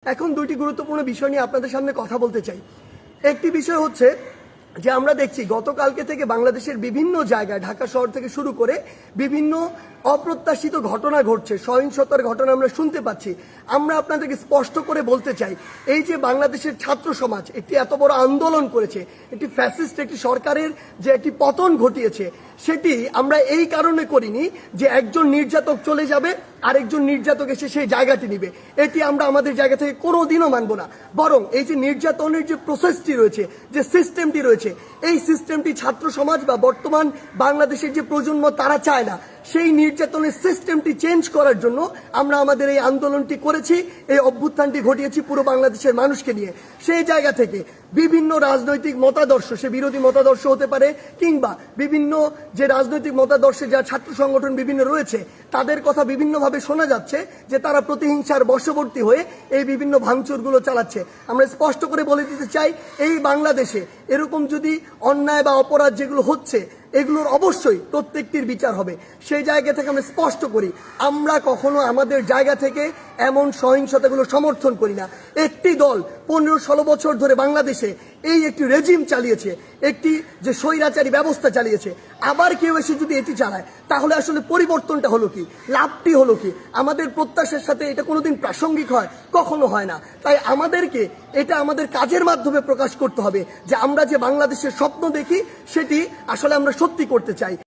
এখন দুইটি গুরুত্বপূর্ণ বিষয় নিয়ে আপনাদের সামনে কথা বলতে চাই। একটি বিষয় হচ্ছে যে আমরা দেখছি গতকালকে থেকে বাংলাদেশের বিভিন্ন জায়গায় ঢাকা শহর থেকে শুরু করে বিভিন্ন অপ্রত্যাশিত ঘটনা ঘটছে, সহিংসতার ঘটনা আমরা শুনতে পাচ্ছি। আমরা আপনাদেরকে স্পষ্ট করে বলতে চাই, এই যে বাংলাদেশের ছাত্র সমাজ একটি এত বড় আন্দোলন করেছে, একটি ফ্যাসিস্ট একটি সরকারের যে একটি পতন ঘটিয়েছে, সেটি আমরা এই কারণে করিনি যে একজন নির্যাতক চলে যাবে আরেকজন নির্যাতক এসে সেই জায়গাটি নিবে। এটি আমরা আমাদের জায়গা থেকে কোনোদিনও মানব না। বরং এই যে নির্যাতনের যে প্রসেসটি রয়েছে, যে সিস্টেমটি রয়েছে, এই সিস্টেমটি ছাত্র সমাজ বা বর্তমান বাংলাদেশের যে প্রজন্ম তারা চায় না। সেই নির্যাতনের সিস্টেমটি চেঞ্জ করার জন্য আমরা আমাদের এই আন্দোলনটি করেছি, এই অভ্যুত্থানটি ঘটিয়েছি পুরো বাংলাদেশের মানুষকে নিয়ে। সেই জায়গা থেকে বিভিন্ন রাজনৈতিক মতাদর্শ, সে বিরোধী মতাদর্শ হতে পারে কিংবা বিভিন্ন যে রাজনৈতিক মতাদর্শে যা ছাত্র সংগঠন বিভিন্ন রয়েছে, তাদের কথা বিভিন্নভাবে শোনা যাচ্ছে যে তারা প্রতিহিংসার বশবর্তী হয়ে এই বিভিন্ন ভাঙচুরগুলো চালাচ্ছে। আমরা স্পষ্ট করে বলে দিতে চাই, এই বাংলাদেশে এরকম যদি অন্যায় বা অপরাধ যেগুলো হচ্ছে এগুলোর অবশ্যই প্রত্যেকটির বিচার হবে। সেই জায়গা থেকে আমরা স্পষ্ট করি, আমরা কখনো আমাদের জায়গা থেকে এমন সহিংসতাগুলো সমর্থন করি না। একটি দল 15-16 বছর ধরে বাংলাদেশে এই একটি রেজিম চালিয়েছে, একটি যে স্বৈরাচারী ব্যবস্থা চালিয়েছে, আবার কেউ এসে যদি এটি চালায় তাহলে আসলে পরিবর্তনটা হলো কি, লাভটি হলো কি? আমাদের প্রত্যাশার সাথে এটা কোনোদিন প্রাসঙ্গিক হয়? কখনো হয় না। তাই আমাদেরকে এটা আমাদের কাজের মাধ্যমে প্রকাশ করতে হবে যে আমরা যে বাংলাদেশের স্বপ্ন দেখি সেটি আসলে আমরা সত্যি করতে চাই।